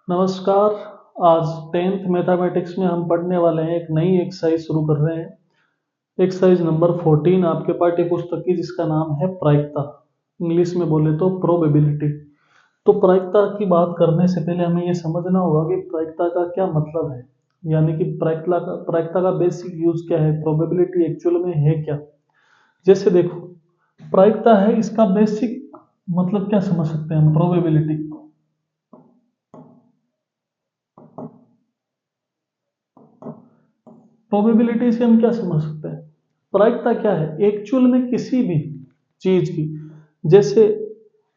नमस्कार। आज 10th mathematics में हम पढ़ने वाले हैं, एक नई एक्सरसाइज शुरू कर रहे हैं। एक्सरसाइज नंबर 14 आपके पाठ्य पुस्तक की, जिसका नाम है प्रायिकता। इंग्लिश में बोले तो प्रोबेबिलिटी। तो प्रायिकता की बात करने से पहले हमें यह समझना होगा कि प्रायिकता का क्या मतलब है, यानी कि प्रायिकता का बेसिक यूज क्या है, प्रोबेबिलिटी एक्चुअल में है क्या। जैसे देखो, प्रायिकता है, इसका बेसिक मतलब क्या समझ सकते हैं हम प्रोबेबिलिटी। प्रोबेबिलिटी से हम क्या समझ सकते हैं, प्रायिकता क्या है एक्चुअल में किसी भी चीज की। जैसे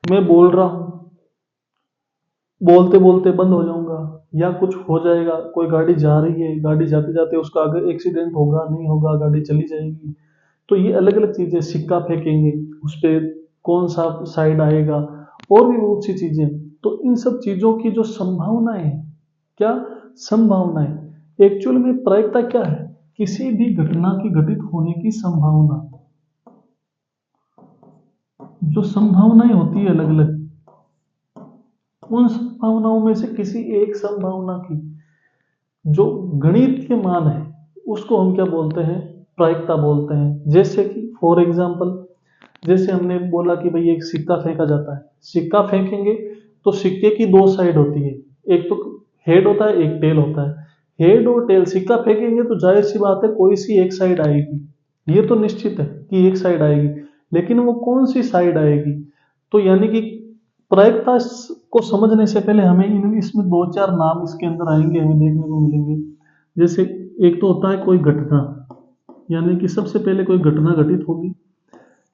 मैं बोल रहा हूं, बोलते बोलते बंद हो जाऊंगा या कुछ हो जाएगा, कोई गाड़ी जा रही है, गाड़ी जाते जाते उसका अगर एक्सीडेंट होगा नहीं होगा, गाड़ी चली जाएगी। तो ये अलग अलग चीजें, सिक्का फेंकेंगे उस पे कौन सा साइड आएगा, और भी बहुत सी चीजें। तो इन सब चीजों की जो संभावनाएं है, क्या संभावनाएं, एक्चुअल में प्रायिकता क्या है, किसी भी घटना की घटित होने की संभावना। जो संभावनाएं होती है अलग अलग, उन संभावनाओं में से किसी एक संभावना की जो गणितीय मान है, उसको हम क्या बोलते हैं, प्रायिकता बोलते हैं। जैसे कि फॉर एग्जाम्पल, जैसे हमने बोला कि भाई एक सिक्का फेंका जाता है, सिक्का फेंकेंगे तो सिक्के की दो साइड होती है, एक तो हेड होता है, एक टेल होता है। हेड और टेल सिक्का फेंकेंगे तो जाहिर सी बात है कोई सी एक साइड आएगी, ये तो निश्चित है कि एक साइड आएगी, लेकिन वो कौन सी साइड आएगी। तो यानी कि प्रायिकता को समझने से पहले हमें इसमें दो चार नाम इसके अंदर आएंगे, हमें देखने को मिलेंगे। जैसे एक तो होता है कोई घटना, यानी कि सबसे पहले कोई घटना घटित होगी,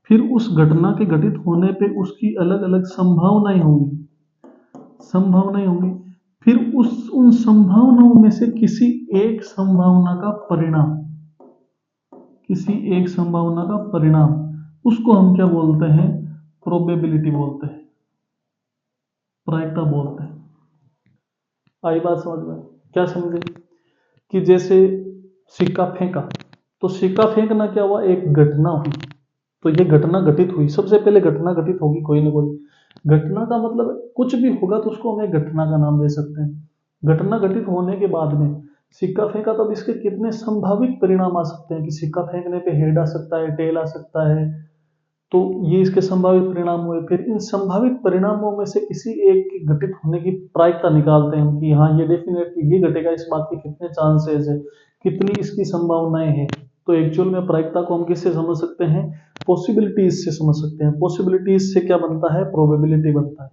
फिर उस घटना के घटित होने पे उसकी अलग अलग संभावनाएं होंगी। फिर उस उन संभावनाओं में से किसी एक संभावना का परिणाम, उसको हम क्या बोलते हैं, प्रोबेबिलिटी बोलते हैं, प्रायिकता बोलते हैं। आई बात समझ में, क्या समझे कि जैसे सिक्का फेंका, तो सिक्का फेंकना क्या हुआ, एक घटना हुई। तो ये घटना घटित हुई, सबसे पहले घटना घटित होगी कोई ना कोई। घटना का मतलब कुछ भी होगा तो उसको हमें घटना का नाम दे सकते हैं। घटना घटित होने के बाद में सिक्का फेंका, तो अब इसके कितने संभावित परिणाम आ सकते हैं कि सिक्का फेंकने पे हेड आ सकता है, टेल आ सकता है। तो ये इसके संभावित परिणाम हुए। फिर इन संभावित परिणामों में से किसी एक के घटित होने की प्रायिकता निकालते हैं हम कि हाँ ये डेफिनेटली ये घटेगा, इस बात के कितने चांसेस है, कितनी इसकी संभावनाएं हैं। तो एक्चुअल में प्रायिकता को हम किससे समझ सकते हैं, पॉसिबिलिटीज से समझ सकते हैं। पॉसिबिलिटीज से क्या बनता है, प्रोबेबिलिटी बनता है।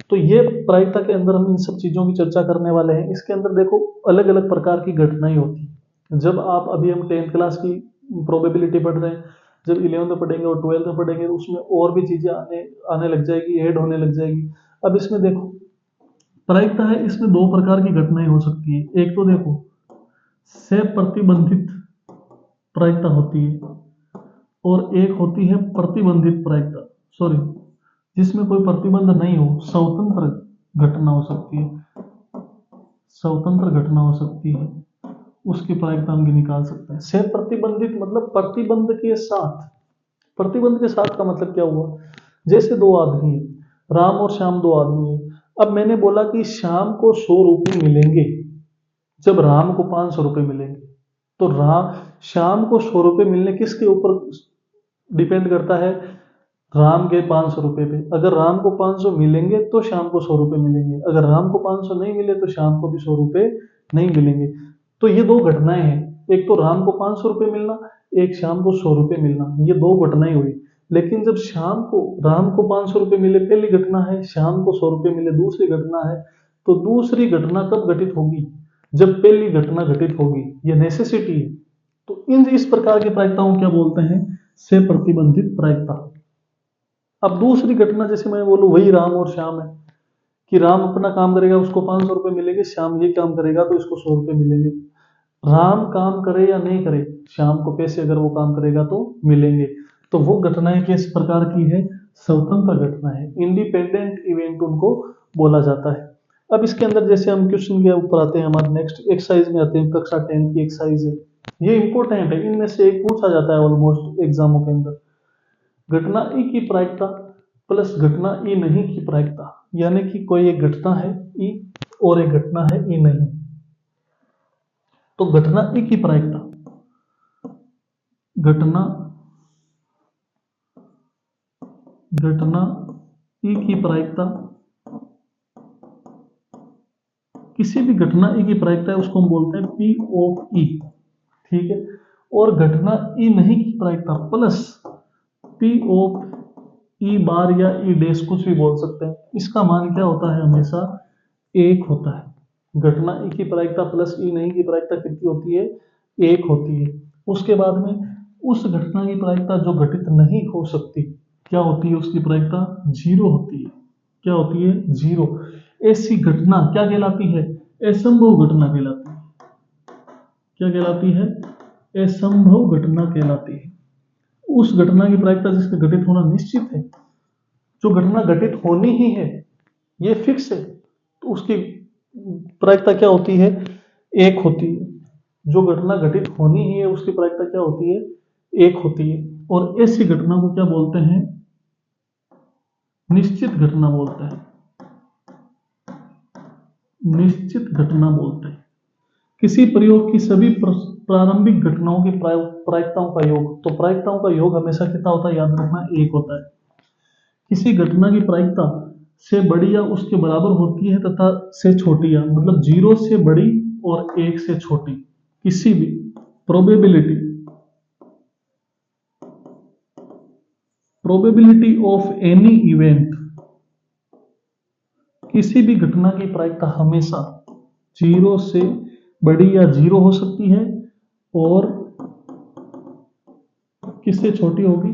तो ये प्रायिकता के अंदर हम इन सब चीजों की चर्चा करने वाले हैं। इसके अंदर देखो अलग अलग प्रकार की घटनाएं होती हैं। जब आप अभी हम 10th क्लास की प्रोबेबिलिटी पढ़ रहे हैं, जब 11th में पढ़ेंगे और 12th में पढ़ेंगे तो उसमें और भी चीजें आने आने लग जाएगी, ऐड होने लग जाएगी। अब इसमें देखो प्रायिकता है, इसमें दो प्रकार की घटनाएं हो सकती है। एक तो देखो से प्रतिबंधित प्रायिकता होती है, और एक होती है प्रतिबंधित प्रायिकता, सॉरी, जिसमें कोई प्रतिबंध नहीं हो, स्वतंत्र घटना हो सकती है, स्वतंत्र घटना हो सकती है, उसकी प्रायिकता हम निकाल सकते हैं। से प्रतिबंधित मतलब प्रतिबंध के साथ। प्रतिबंध के साथ का मतलब क्या हुआ, जैसे दो आदमी है, राम और श्याम दो आदमी है। अब मैंने बोला कि श्याम को 100 रुपये मिलेंगे जब राम को 500 रुपये मिलेंगे। तो राम श्याम को 100 रुपये मिलने किसके ऊपर डिपेंड करता है, राम के 500 रुपये पे। अगर राम को 500 मिलेंगे तो श्याम को 100 रुपये मिलेंगे, अगर राम को 500 नहीं मिले तो श्याम को भी 100 रुपये नहीं मिलेंगे। तो ये दो घटनाएं हैं, एक तो राम को 500 रुपये मिलना, एक श्याम को 100 रुपये मिलना, ये दो घटनाएं हुई। लेकिन जब राम को 500 रुपये मिले पहली घटना है, श्याम को 100 रुपये मिले दूसरी घटना है। तो दूसरी घटना कब घटित होगी, जब पहली घटना घटित होगी, ये नेसेसिटी है। तो इन इस प्रकार की प्रायिकताओं क्या बोलते हैं, से प्रतिबंधित प्रायिकता। अब दूसरी घटना जैसे मैं बोलूं वही राम और श्याम है, कि राम अपना काम करेगा उसको 500 रुपये मिलेंगे, श्याम ये काम करेगा तो इसको 100 रुपये मिलेंगे। राम काम करे या नहीं करे, श्याम को पैसे अगर वो काम करेगा तो मिलेंगे। तो वो घटनाएं किस प्रकार की है, स्वतंत्र घटना है, इंडिपेंडेंट इवेंट उनको बोला जाता है। अब इसके अंदर जैसे हम क्वेश्चन के ऊपर आते हैं, हमारे नेक्स्ट एक्सरसाइज में आते हैं, कक्षा 10 की एक्सरसाइज है। ये इंपॉर्टेंट है, इनमें से एक पूछा जाता है ऑलमोस्ट एग्जामों के अंदर। घटना ई की प्रायिकता प्लस घटना ई नहीं की प्रायिकता, यानी कि कोई एक घटना है ई और एक घटना है ई नहीं, तो घटना ई की प्रायिकता, घटना ई की प्रायिकता, किसी भी घटना ई की प्रायिकता है उसको हम बोलते हैं पी ऑफ ई, ठीक है। और घटना ई नहीं की प्रायिकता प्लस पी ऑफ ई बार या ई डैश कुछ भी बोल सकते हैं, इसका मान क्या होता है, हमेशा एक होता है। घटना ई की प्रायिकता प्लस ई नहीं की प्रायिकता कितनी होती है, एक होती है। उसके बाद में उस घटना की प्रायिकता जो घटित नहीं हो सकती, क्या होती है, उसकी प्रायिकता जीरो होती है। क्या होती है, जीरो। ऐसी घटना क्या कहलाती है, असंभव घटना कहलाती है। क्या कहलाती है, असंभव घटना कहलाती है। उस घटना की प्रायिकता जिसका घटित होना निश्चित है, जो घटना घटित होनी ही है, ये फिक्स है, तो उसकी प्रायिकता क्या होती है, एक होती है। जो घटना घटित होनी ही है उसकी प्रायिकता क्या होती है, एक होती है। और ऐसी घटना को क्या बोलते हैं, निश्चित घटना बोलते हैं, निश्चित घटना बोलते हैं। किसी प्रयोग की सभी प्रारंभिक घटनाओं की प्रायिकताओं का योग, तो प्रायिकताओं का योग हमेशा कितना होता है, याद रखना, एक होता है। किसी घटना की प्रायिकता से बड़ी या उसके बराबर होती है तथा से छोटी, या मतलब जीरो से बड़ी और एक से छोटी, किसी भी प्रोबेबिलिटी ऑफ एनी इवेंट, किसी भी घटना की प्रायिकता हमेशा जीरो से बड़ी या जीरो हो सकती है और किससे छोटी होगी,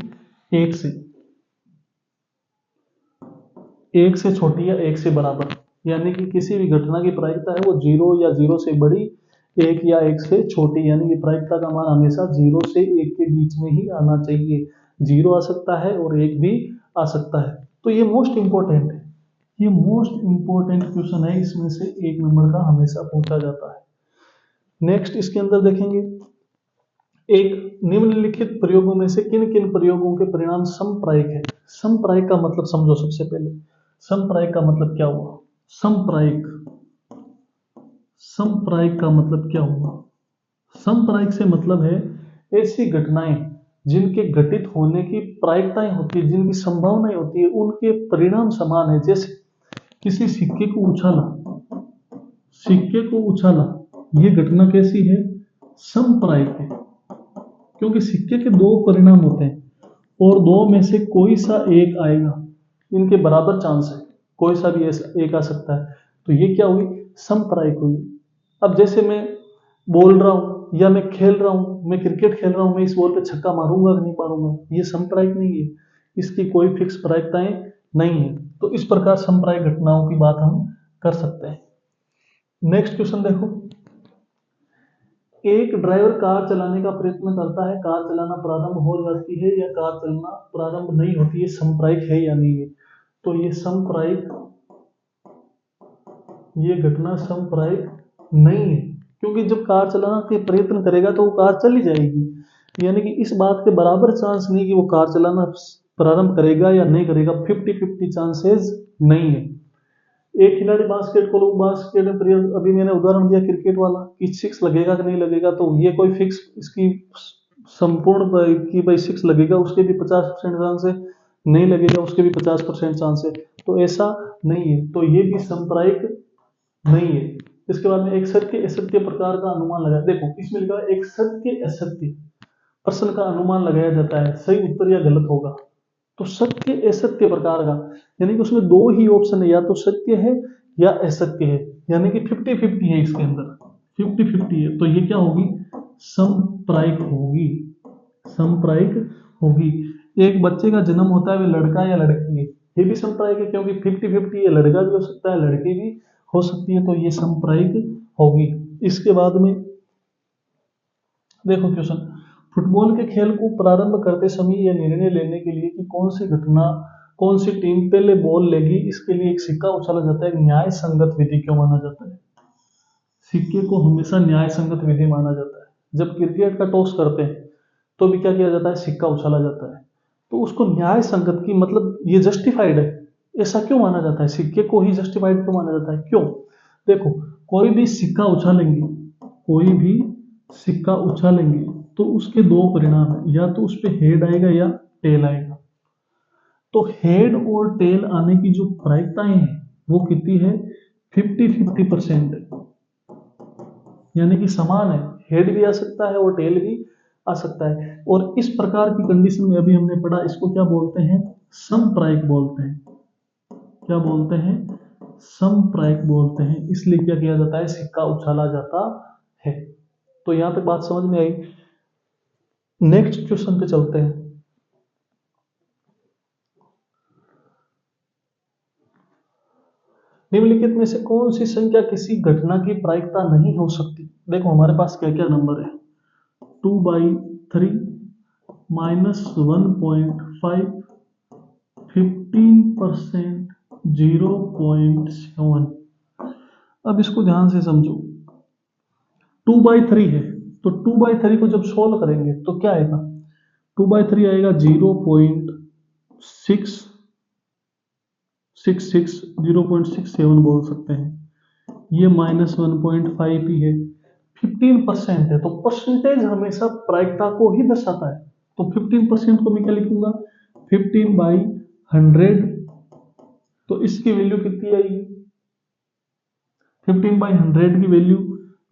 एक से छोटी या एक से बराबर। यानी कि किसी भी घटना की प्रायिकता है वो जीरो या जीरो से बड़ी, एक या एक से छोटी, यानी कि प्रायिकता का मान हमेशा जीरो से एक के बीच में ही आना चाहिए। जीरो आ सकता है और एक भी आ सकता है। तो ये मोस्ट इंपॉर्टेंट है, ये मोस्ट इंपॉर्टेंट क्वेश्चन है, इसमें से एक नंबर का हमेशा पूछा जाता है। नेक्स्ट इसके अंदर देखेंगे, एक निम्नलिखित प्रयोगों में से किन किन प्रयोगों के परिणाम समप्रायिक है। समप्रायिक का मतलब समझो। सबसे पहले समप्रायिक का मतलब क्या हुआ, समप्रायिक का मतलब क्या हुआ, समप्रायिक से मतलब है ऐसी घटनाएं जिनके घटित होने की प्रायिकताएं होती है, जिनकी संभावनाएं होती है, उनके परिणाम समान है। जैसे किसी सिक्के को उछाला, ये घटना कैसी है, समप्रायिक है, क्योंकि सिक्के के दो परिणाम होते हैं और दो में से कोई सा एक आएगा, इनके बराबर चांस है, कोई सा भी एक आ सकता है, तो ये क्या हुई, समप्रायिक हुई। अब जैसे मैं बोल रहा हूं या मैं खेल रहा हूं, मैं क्रिकेट खेल रहा हूं, मैं इस बॉल पे छक्का मारूंगा कि नहीं मारूंगा, ये समप्रायिक नहीं है, इसकी कोई फिक्स प्रायिकताएं नहीं है। तो इस प्रकार समप्रायिक घटनाओं की बात हम कर सकते हैं। नेक्स्ट क्वेश्चन देखो, एक ड्राइवर कार चलाने का प्रयत्न करता है, कार चलाना प्रारंभ हो जाती है या कार चलना प्रारंभ नहीं होती है, समप्रायिक है या नहीं है, तो ये समप्रायिक, ये घटना समप्रायिक नहीं है, क्योंकि जब कार चलाना के प्रयत्न करेगा तो वो कार चली जाएगी, यानी कि इस बात के बराबर चांस नहीं कि वो कार चलाना प्रारंभ करेगा या नहीं करेगा, 50-50 चांसेस नहीं है। एक खिलाड़ी बास्केट अभी मैंने उदाहरण दिया क्रिकेट वाला कि सिक्स लगेगा कि नहीं लगेगा, तो ये कोई फिक्स इसकी संपूर्ण कि भाई सिक्स लगेगा, उसके भी 50% चांस है, नहीं लगेगा उसके भी 50% चांस है, तो ऐसा नहीं है, तो ये भी सांप्रदायिक नहीं है। इसके बाद में एक सत्य असत्य प्रकार का अनुमान लगाया, देखो इसमें लिखा है एक सत्य असत्य प्रश्न का अनुमान लगाया जाता है, सही उत्तर या गलत होगा, तो सत्य असत्य प्रकार का, यानी कि उसमें दो ही ऑप्शन है, या तो सत्य है या असत्य है, यानी कि 50-50 है, इसके अंदर 50-50 है, तो ये क्या होगी, समप्रायिक होगी, समप्रायिक होगी। एक बच्चे का जन्म होता है, वे लड़का या लड़की है, ये भी समप्रायिक है, क्योंकि 50-50 है, लड़का भी हो सकता है लड़की भी हो सकती है, तो ये समप्रायिक होगी। इसके बाद में देखो क्वेश्चन, फुटबॉल के खेल को प्रारंभ करते समय यह निर्णय लेने के लिए कि कौन सी टीम पहले बॉल लेगी, इसके लिए एक सिक्का उछाला जाता है, एक न्याय संगत विधि क्यों माना जाता है, सिक्के को हमेशा न्याय संगत विधि माना जाता है। जब क्रिकेट का टॉस करते हैं तो भी क्या किया जाता है, सिक्का उछाला जाता है, तो उसको न्याय संगत की मतलब ये जस्टिफाइड है, ऐसा क्यों माना जाता है, सिक्के को ही जस्टिफाइड क्यों माना जाता है, क्यों, देखो, कोई भी सिक्का उछालेंगे, कोई भी सिक्का उछालेंगे तो उसके दो परिणाम है, या तो उस पे हेड आएगा या टेल आएगा। तो हेड और टेल आने की जो प्रायिकताएं हैं वो कितनी है, 50-50% है, यानी कि समान है। हेड भी आ सकता है और टेल भी आ सकता है। और इस प्रकार की कंडीशन में अभी हमने पढ़ा, इसको क्या बोलते हैं, समप्रायिक बोलते हैं। क्या बोलते हैं, समप्रायिक बोलते हैं। इसलिए क्या किया जाता है, सिक्का उछाला जाता है। तो यहां पे बात समझ में आई। नेक्स्ट क्वेश्चन पे चलते हैं। निम्नलिखित में से कौन सी संख्या किसी घटना की प्रायिकता नहीं हो सकती। देखो हमारे पास क्या क्या नंबर है, 2/3 -1.5, 15%, 0.7। अब इसको ध्यान से समझो, 2/3 है तो 2/3 को जब सोल्व करेंगे तो क्या आएगा, 2/3 आएगा 0.667 बोल सकते हैं। ये -1.5 ही है, 15% है तो परसेंटेज हमेशा प्रायिकता को ही दर्शाता है। तो 15% को मैं क्या लिखूंगा, 15/100। तो इसकी वैल्यू कितनी आएगी, 15/100 की वैल्यू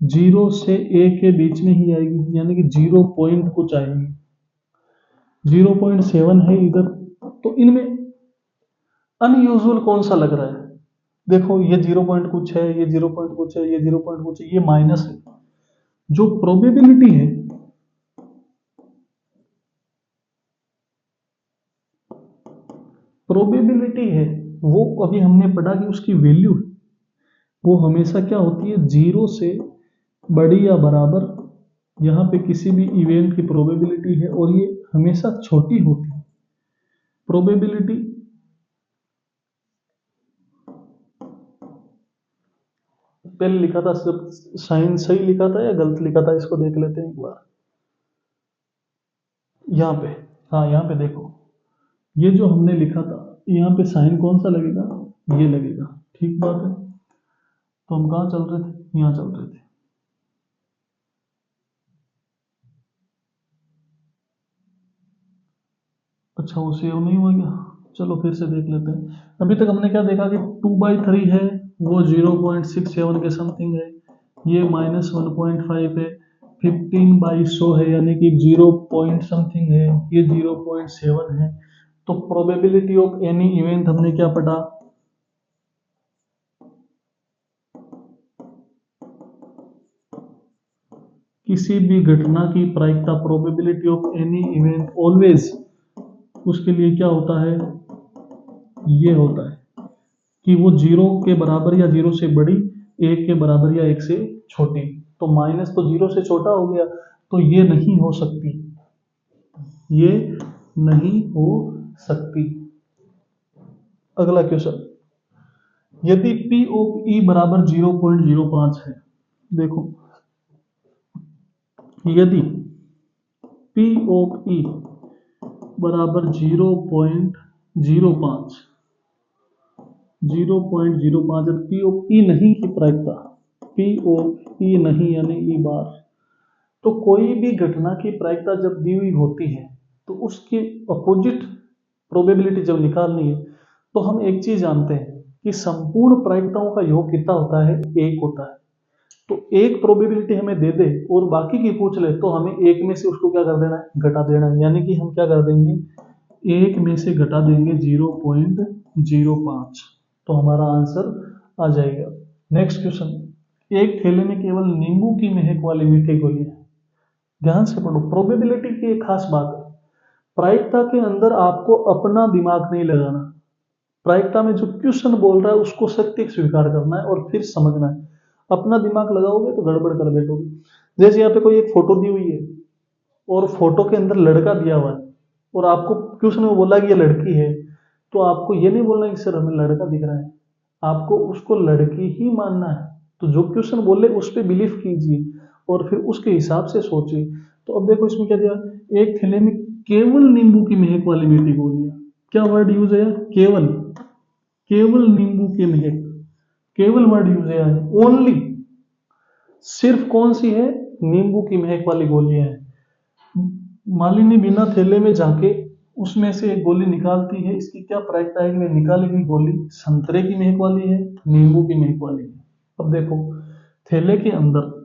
0 से 1 के बीच में ही आएगी, यानी कि 0 पॉइंट कुछ आएगी। 0.7 है इधर। तो इनमें अनयूजुअल कौन सा लग रहा है, देखो ये 0 पॉइंट कुछ है, ये 0 पॉइंट कुछ है, ये 0 पॉइंट कुछ है, ये माइनस है। जो प्रोबेबिलिटी है, प्रोबेबिलिटी है वो अभी हमने पढ़ा कि उसकी वैल्यू वो हमेशा क्या होती है, 0 से बड़ी या बराबर। यहाँ पे किसी भी इवेंट की प्रोबेबिलिटी है और ये हमेशा छोटी होती है। प्रोबेबिलिटी पहले लिखा था, सब साइन सही लिखा था या गलत लिखा था, इसको देख लेते हैं एक बार। यहाँ पे, हाँ यहाँ पे देखो, ये जो हमने लिखा था यहाँ पे साइन कौन सा लगेगा, ये लगेगा। ठीक बात है। तो हम कहाँ चल रहे थे, यहाँ चल रहे थे। अच्छा वो सेव नहीं हुआ क्या, चलो फिर से देख लेते हैं। अभी तक हमने क्या देखा कि 2/3 है, वो 0.67 के समथिंग है, ये -1.5 है, 15/100 है यानी कि 0 पॉइंट समथिंग है, ये 0.7 है। तो प्रोबेबिलिटी ऑफ एनी इवेंट हमने क्या पढ़ा, किसी भी घटना की प्रायिकता, probability of any event always, उसके लिए क्या होता है, ये होता है कि वो 0 के बराबर या 0 से बड़ी, 1 के बराबर या 1 से छोटी। तो माइनस तो 0 से छोटा हो गया, तो ये नहीं हो सकती, ये नहीं हो सकती। अगला क्वेश्चन, यदि P ऑफ E बराबर 0.05 है, देखो यदि P ऑफ E बराबर 0.05, 0.05 है, P ऑफ E नहीं की प्रायिकता, P ऑफ E नहीं यानी E बार। तो कोई भी घटना की प्रायिकता जब दी हुई होती है तो उसकी अपोजिट प्रोबेबिलिटी जब निकालनी है तो हम एक चीज जानते हैं कि संपूर्ण प्रायिकताओं का योग कितना होता है, 1 होता है। तो एक प्रोबेबिलिटी हमें दे दे और बाकी की पूछ ले तो हमें एक में से उसको क्या कर देना है, घटा देना है। यानी कि हम क्या कर देंगे, एक में से घटा देंगे 0.05, तो हमारा आंसर आ जाएगा। नेक्स्ट क्वेश्चन, एक थैले में केवल नींबू की महक वाली मीठी गोली है। ध्यान से पढ़ो, प्रोबेबिलिटी की एक खास बात है, प्रायिकता के अंदर आपको अपना दिमाग नहीं लगाना। प्रायिकता में जो क्वेश्चन बोल रहा है उसको सत्य स्वीकार करना है और फिर समझना है। अपना दिमाग लगाओगे तो गड़बड़ कर बैठोगे। जैसे यहाँ पे कोई एक फोटो दी हुई है और फोटो के अंदर लड़का दिया हुआ है और आपको क्वेश्चन में बोला कि ये लड़की है, तो आपको ये नहीं बोलना कि सर हमें लड़का दिख रहा है, आपको उसको लड़की ही मानना है। तो जो क्वेश्चन बोले उस पर बिलीव कीजिए और फिर उसके हिसाब से सोचिए। तो अब देखो इसमें क्या दिया, एक थैले में केवल नींबू की महक वाली मीठी गोलियां। क्या वर्ड यूज है, केवल, केवल नींबू की महक। केवल वर्ड यूज है, ओनली, सिर्फ कौन सी है, नींबू की महक वाली गोलियां हैं। मालिनी बिना थैले में जाके उसमें से एक गोली निकालती है, इसकी क्या प्रायिकता है कि वह निकाली गई गोली संतरे की महक वाली है, नींबू की महक वाली है। अब देखो थैले के अंदर,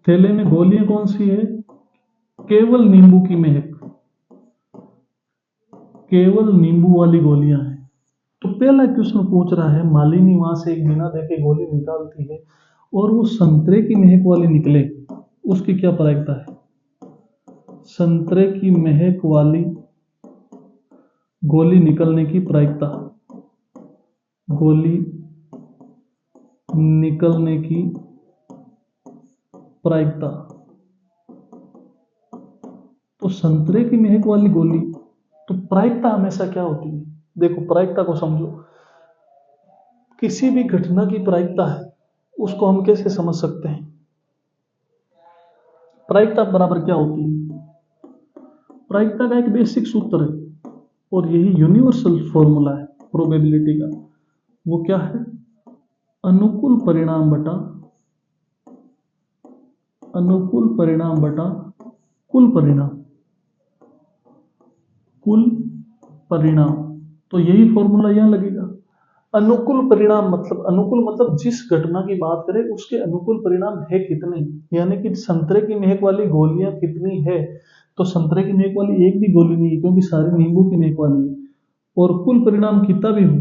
थैले में गोलियां कौन सी है, केवल नींबू की महक, केवल नींबू वाली गोलियां हैं। तो पहला क्वेश्चन पूछ रहा है मालिनी वहां से एक बिना देखे गोली निकालती है और वो संतरे की महक वाली निकले, उसकी क्या प्रायिकता है। संतरे की महक वाली गोली निकलने की प्रायिकता, गोली निकलने की प्रायिकता, तो संतरे की महक वाली गोली, तो प्रायिकता हमेशा क्या होती है, देखो प्रायिकता को समझो, किसी भी घटना की प्रायिकता है उसको हम कैसे समझ सकते हैं। प्रायिकता बराबर क्या होती है, प्रायिकता का एक बेसिक सूत्र है और यही यूनिवर्सल फॉर्मूला है प्रोबेबिलिटी का। वो क्या है, अनुकूल परिणाम बटा कुल परिणाम, कुल परिणाम। तो यही फॉर्मूला यहां लगेगा। अनुकूल परिणाम मतलब, अनुकूल मतलब जिस घटना की बात करें उसके अनुकूल परिणाम है कितने, यानी कि संतरे की महक वाली गोलियां कितनी है, तो संतरे की महक वाली एक भी गोली नहीं है क्योंकि सारी नींबू की महक वाली है, और कुल परिणाम कितना भी हो,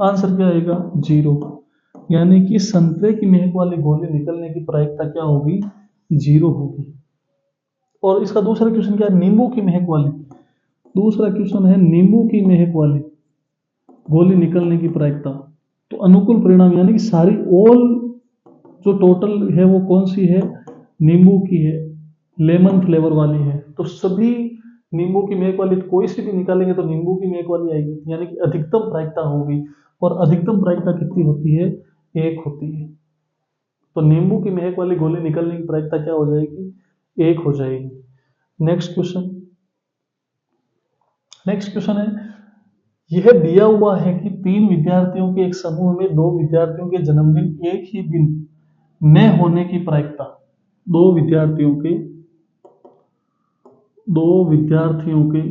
आंसर क्या आएगा, 0। यानी कि संतरे की महक वाली गोली निकलने की प्रायिकता क्या होगी, 0 होगी। और इसका दूसरा क्वेश्चन क्या है, नींबू की महक वाली, दूसरा क्वेश्चन है नींबू की महक वाली गोली निकलने की प्रायिकता। तो अनुकूल परिणाम यानी कि सारी ऑल जो टोटल है वो कौन सी है, नींबू की है, लेमन फ्लेवर वाली है। तो सभी नींबू की महक वाली, कोई सी भी निकालेंगे तो नींबू की महक वाली आएगी, यानी कि अधिकतम प्रायिकता होगी। और अधिकतम प्रायिकता कितनी होती है, 1 होती है। तो नींबू की महक वाली गोली निकलने की प्रायिकता क्या हो जाएगी, 1 हो जाएगी। नेक्स्ट क्वेश्चन, है, यह दिया हुआ है कि 3 विद्यार्थियों के एक समूह में 2 विद्यार्थियों के जन्मदिन एक ही दिन न होने की प्रायिकता, दो विद्यार्थियों के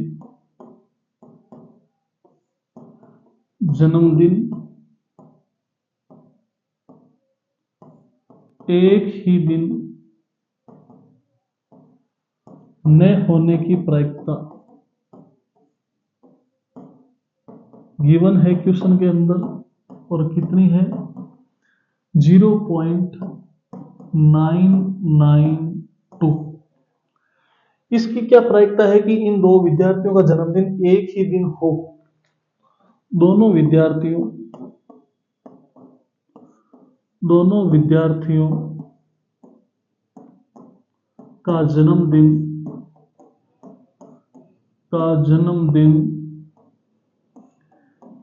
जन्मदिन एक ही दिन न होने की प्रायिकता गिवन है क्वेश्चन के अंदर, और कितनी है, 0.992। इसकी क्या प्रायिकता है कि इन 2 विद्यार्थियों का जन्मदिन एक ही दिन हो, दोनों विद्यार्थियों का जन्मदिन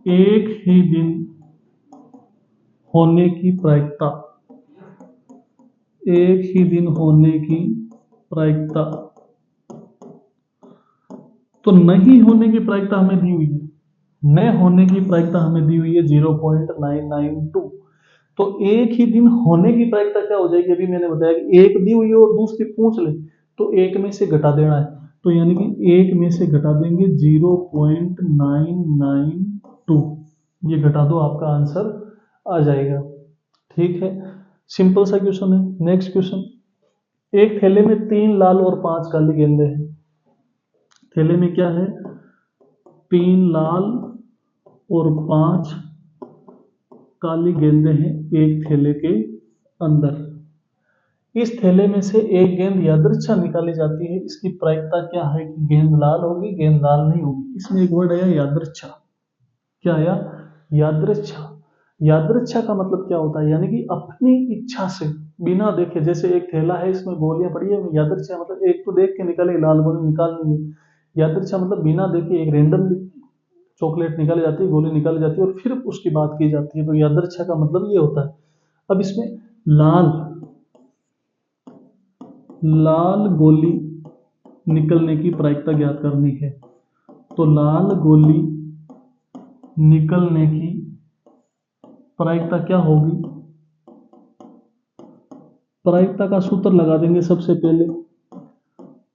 एक ही दिन होने की प्रायिकता, तो नहीं होने की प्रायिकता हमें दी हुई है, न होने की प्रायिकता हमें दी हुई है 0.992। तो एक ही दिन होने की प्रायिकता क्या हो जाएगी, अभी मैंने बताया कि एक दी हुई है और दूसरी पूछ ले तो एक में से घटा देना है, तो यानी कि एक में से घटा देंगे 0.992, ये घटा दो आपका आंसर आ जाएगा। ठीक है, सिंपल सा क्वेश्चन है। नेक्स्ट क्वेश्चन, एक थैले में 3 लाल और 5 काली गेंदें हैं। थैले में क्या है, 3 लाल और 5 काली गेंदें हैं एक थैले के अंदर। इस थैले में से एक गेंद यादृच्छा निकाली जाती है, इसकी प्रायिकता क्या है कि गेंद लाल होगी, गेंद लाल नहीं होगी। इसमें एक वर्ड आया यादृच्छा, क्या आया, यादृच्छा। यादृच्छा का मतलब क्या होता है, यानी कि अपनी इच्छा से बिना देखे, जैसे एक थैला है इसमें गोलियां पड़ी है, यादृच्छा मतलब एक तो देख के निकाले, लाल गोली निकालनी है। यादृच्छा मतलब बिना देखे एक रैंडमली चॉकलेट निकाली जाती है, गोली निकाली जाती है और फिर उसकी बात की जाती है। तो यादृच्छा का मतलब ये होता है। अब इसमें लाल गोली निकलने की प्रायिकता ज्ञात करनी है। तो लाल गोली निकलने की प्रायिकता क्या होगी? प्रायिकता का सूत्र लगा देंगे सबसे पहले,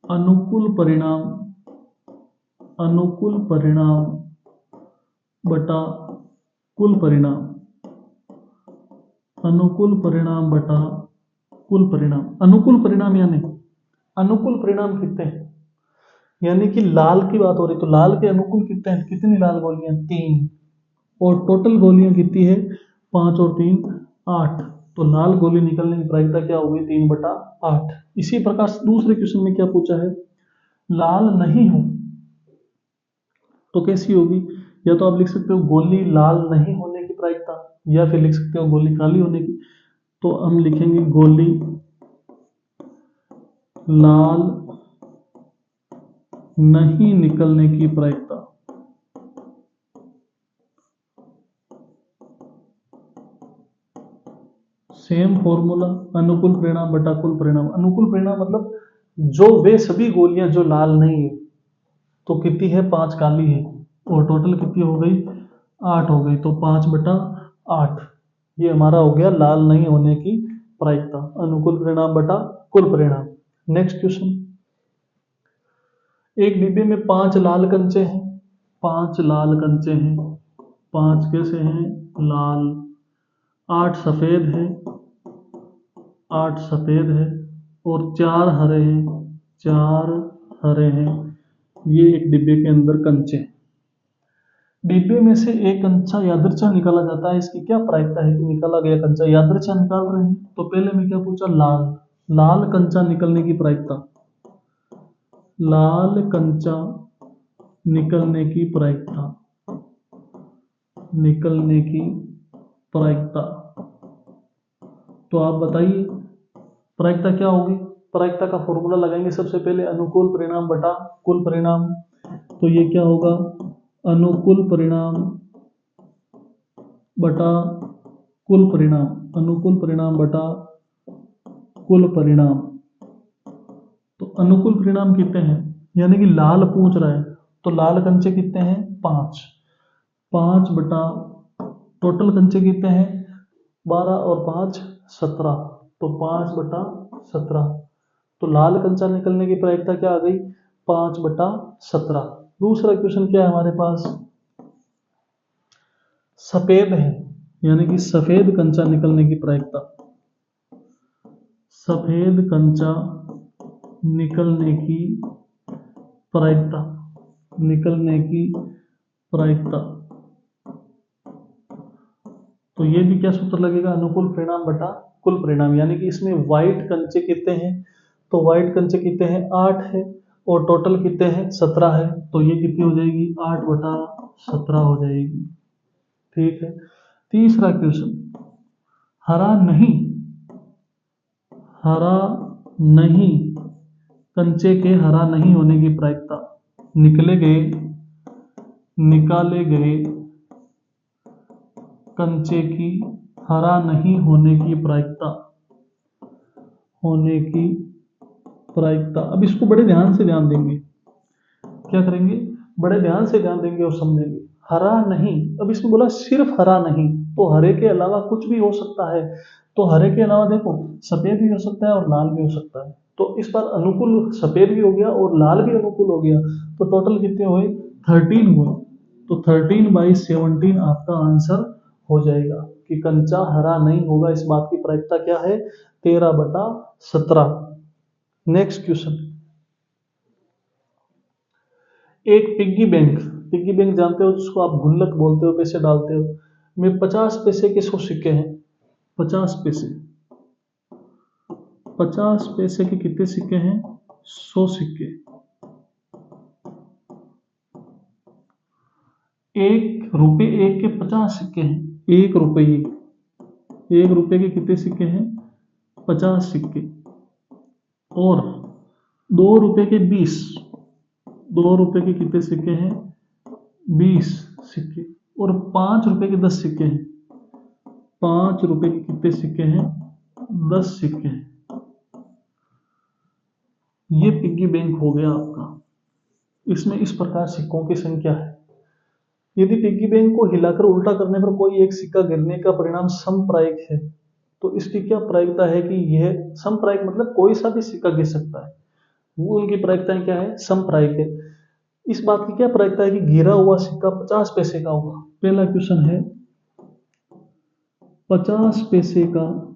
अनुकूल परिणाम बटा कुल परिणाम, अनुकूल परिणाम बटा कुल परिणाम। अनुकूल परिणाम कितने हैं? यानी कि लाल की बात हो रही, तो लाल के अनुकूल कितने हैं? कितनी लाल गोलियां? 3। और टोटल गोलियां कितनी है? 5 और 3 8। तो लाल गोली निकलने की प्रायिकता क्या होगी? 3/8। इसी प्रकार से दूसरे क्वेश्चन में क्या पूछा है? लाल नहीं हो तो कैसी होगी? या तो आप लिख सकते हो गोली लाल नहीं होने की प्रायिकता, या फिर लिख सकते हो गोली काली होने की। तो हम लिखेंगे गोली लाल नहीं निकलने की प्रायिकता। सेम फॉर्मूला, अनुकूल परिणाम बटा कुल परिणाम। अनुकूल परिणाम मतलब जो वे सभी गोलियां जो लाल नहीं है, तो कितनी है? 5 काली है, और टोटल कितनी हो गई? 8 हो गई। तो 5/8 ये हमारा हो गया लाल नहीं होने की प्रायिकता, अनुकूल परिणाम बटा कुल परिणाम। नेक्स्ट क्वेश्चन, एक डिब्बे में 5 लाल कंचे हैं। 5 लाल कंचे हैं, 5 कैसे हैं? लाल। 8 सफेद है, 8 सफेद है, और 4 हरे हैं, 4 हरे हैं। ये एक डिब्बे के अंदर कंचे हैं। डिब्बे में से एक कंचा यादृच्छा निकाला जाता है, इसकी क्या प्रायिकता है कि निकाला गया कंचा यादृच्छा निकाल रहे हैं? तो पहले मैं क्या पूछा? लाल कंचा निकलने की प्रायिकता। लाल कंचा निकलने की प्रायिकता, निकलने की प्रायिकता। तो आप बताइए प्रायिकता क्या होगी? प्रायिकता का फॉर्मूला लगाएंगे सबसे पहले, अनुकूल परिणाम बटा कुल परिणाम। तो ये क्या होगा? अनुकूल परिणाम बटा कुल परिणाम, अनुकूल परिणाम बटा कुल परिणाम। तो अनुकूल परिणाम कितने हैं? यानी कि लाल पूछ रहा है, तो लाल कंचे कितने हैं? 5। 5 बटा टोटल कंचे कितने हैं? 12 और 5 17। तो 5/17। तो लाल कंचा निकलने की प्रायिकता क्या आ गई? 5/17। दूसरा क्वेश्चन क्या है हमारे पास? सफेद है, यानी कि सफेद कंचा निकलने की प्रायिकता। सफेद कंचा निकलने की प्रायिकता, निकलने की प्रायिकता। तो ये भी क्या सूत्र लगेगा? अनुकूल परिणाम बटा कुल परिणाम। यानी कि इसमें व्हाइट कंचे कितने हैं? तो व्हाइट कंचे कितने हैं? 8 है, और टोटल कितने हैं? 17 है। तो ये कितनी हो जाएगी? 8/17 हो जाएगी। ठीक है। तीसरा क्वेश्चन, हरा नहीं, हरा नहीं कंचे के हरा नहीं होने की प्रायिकता। निकाले गए कंचे की हरा नहीं होने की प्रायिकता, होने की प्रायिकता। अब इसको बड़े ध्यान से ध्यान देंगे, क्या करेंगे? बड़े ध्यान से ध्यान देंगे और समझेंगे। हरा नहीं, अब इसमें बोला सिर्फ हरा नहीं, तो हरे के अलावा कुछ भी हो सकता है। तो हरे के अलावा देखो सफेद भी हो सकता है और लाल भी हो सकता है। तो इस बार अनुकूल सफेद भी हो गया और लाल भी अनुकूल हो गया। तो टोटल कितने हुए? 13 हुए। तो 13/17 आपका आंसर हो जाएगा कि कंचा हरा नहीं होगा। इस बात की प्रायिकता क्या है? 13/17। नेक्स्ट क्वेश्चन, एक पिग्गी बैंक जानते हो जिसको आप गुल्लक बोलते हो, पैसे डालते हो, में 50 पैसे के 100 सिक्के हैं। 50 पैसे, 50 पैसे के कितने सिक्के हैं? 100 सिक्के। 1 रुपए, 1 के 50 सिक्के हैं। 1 रुपए के कितने सिक्के हैं? 50 सिक्के। और 2 रुपए के 20, 2 रुपए के कितने सिक्के हैं? 20 सिक्के। और 5 रुपए के 10 सिक्के हैं। 5 रुपए के कितने सिक्के हैं? 10 सिक्के हैं। ये पिग्गी बैंक हो गया आपका। इसमें इस प्रकार सिक्कों की संख्या है। यदि पिग्गी बैंक को हिलाकर उल्टा करने पर कोई एक सिक्का गिरने का परिणाम समप्रायिक है, तो इसकी क्या प्रायिकता है कि यह समप्रायिक मतलब कोई सा भी सिक्का गिर सकता है, वो उनकी प्रायिकताएं क्या है, समप्रायिक है। इस बात की क्या प्रायिकता है कि गिरा हुआ सिक्का 50 पैसे का होगा। पहला क्वेश्चन है 50 पैसे का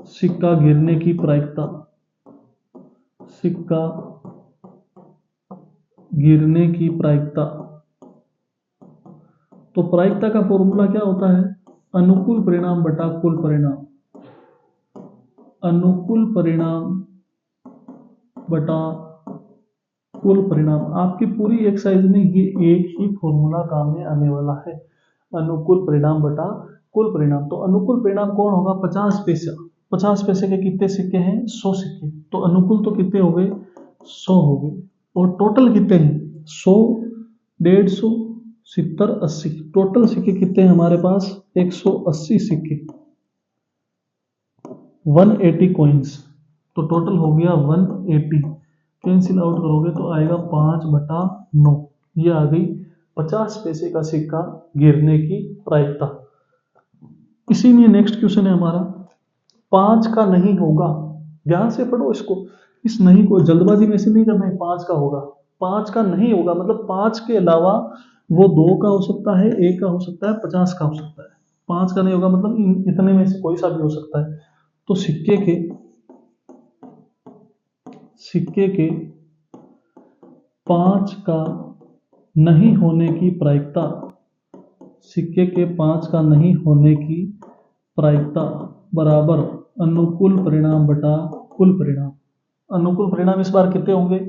सिक्का गिरने की प्रायिकता, सिक्का गिरने की प्रायिकता। तो प्रायिकता का फॉर्मूला क्या होता है, अनुकूल परिणाम बटा कुल परिणाम, अनुकूल परिणाम बटा कुल परिणाम। आपकी पूरी एक्सरसाइज में ये एक ही फॉर्मूला काम में आने वाला है, अनुकूल परिणाम बटा कुल परिणाम। तो अनुकूल परिणाम कौन होगा, 50 पैसा। 50 पैसे के कितने सिक्के हैं, 100 सिक्के। तो अनुकूल तो कितने हो गए, 100 हो गए। और टोटल कितने हैं, 100, 150, 70, 80। टोटल सिक्के कितने हैं हमारे पास, 180 सिक्के, 180 कॉइन्स। तो टोटल हो गया 180। कैंसिल आउट करोगे तो आएगा 5/9। ये आ गई 50 पैसे का सिक्का गिरने की प्रायिकता। इसीलिए नेक्स्ट क्वेश्चन है हमारा 5 का नहीं होगा। ध्यान से पढ़ो इसको, इस नहीं को जल्दबाजी में से नहीं करना है। 5 का होगा, 5 का नहीं होगा मतलब 5 के अलावा वो 2 का हो सकता है, 1 का हो सकता है, 50 का हो सकता है। 5 का नहीं होगा मतलब इतने में से कोई सा भी हो सकता है। तो सिक्के के 5 का नहीं होने की प्रायिकता, सिक्के के 5 का नहीं होने की प्रायिकता बराबर अनुकूल परिणाम बटा कुल परिणाम। अनुकूल परिणाम इस बार कितने होंगे,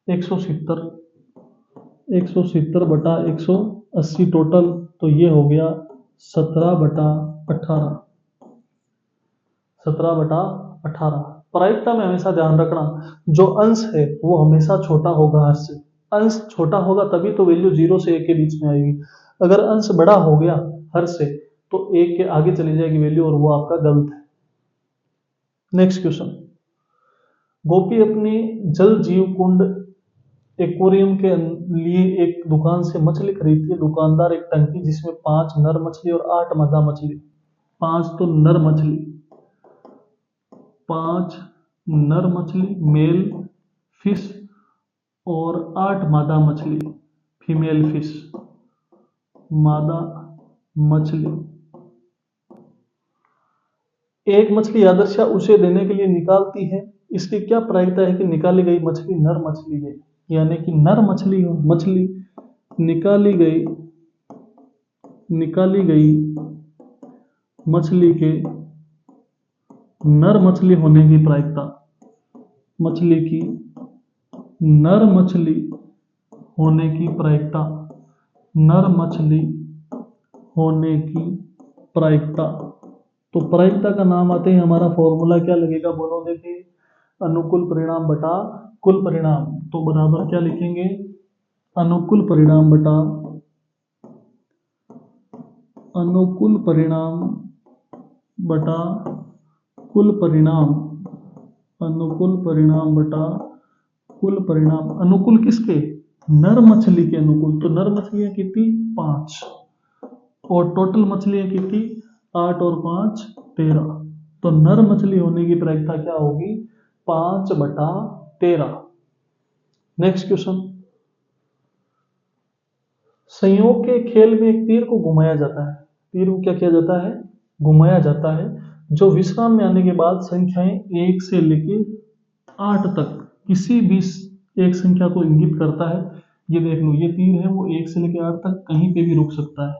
170, 170 बटा 180 टोटल। तो ये हो गया 17/18, 17/18। प्रायिकता में हमेशा ध्यान रखना, जो अंश है वो हमेशा छोटा होगा हर से। अंश छोटा होगा तभी तो वैल्यू 0 से 1 के बीच में आएगी। अगर अंश बड़ा हो गया हर से तो 1 के आगे चली जाएगी वैल्यू, और वो आपका गलत है। नेक्स्ट क्वेश्चन, गोपी अपनी जल जीव कुंड एक्वेरियम के लिए एक दुकान से मछली खरीदती है। दुकानदार एक टंकी जिसमें 5 नर मछली और 8 मादा मछली, 5 तो नर मछली, 5 नर मछली मेल फिश और 8 मादा मछली फीमेल फिश, मादा मछली। एक मछली आदर्शा उसे देने के लिए निकालती है। इसकी क्या प्रायिकता है कि निकाली गई मछली नर मछली है, यानी कि नर मछली निकाली गई मछली के नर मछली होने की प्रायिकता, मछली की नर मछली होने की प्रायिकता, नर मछली होने की प्रायिकता। तो प्रायिकता का नाम आते ही हमारा फॉर्मूला क्या लगेगा, बोलो देखिए, अनुकूल परिणाम बटा कुल परिणाम। तो बराबर क्या लिखेंगे, अनुकूल परिणाम बटा अनुकूल परिणाम बटा कुल परिणाम, अनुकूल परिणाम बटा कुल परिणाम। अनुकूल किसके, नर मछली के अनुकूल। तो नर मछलियां कितनी, 5, और टोटल मछलियां कितनी, 8 और 5 13। तो नर मछली होने की प्रायिकता क्या होगी, 5/13। नेक्स्ट क्वेश्चन, संयोग के खेल में एक तीर को घुमाया जाता है। तीर को क्या किया जाता है, घुमाया जाता है, जो विश्राम में आने के बाद संख्याएं 1 से लेकर 8 तक किसी भी एक संख्या को इंगित करता है। ये देख लो, ये तीर है वो 1 से लेकर 8 तक कहीं पे भी रुक सकता है।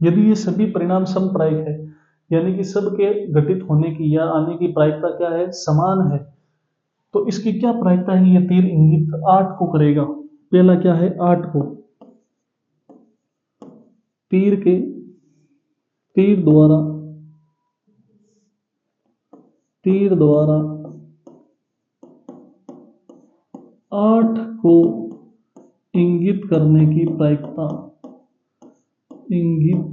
यदि ये सभी परिणाम समप्रायिक है, यानी कि सबके घटित होने की या आने की प्रायिकता क्या है, समान है, तो इसकी क्या प्रायिकता है, ये तीर इंगित 8 को करेगा। पहला क्या है, 8 को तीर द्वारा तीर द्वारा 8 को इंगित करने की प्रायिकता, इंगित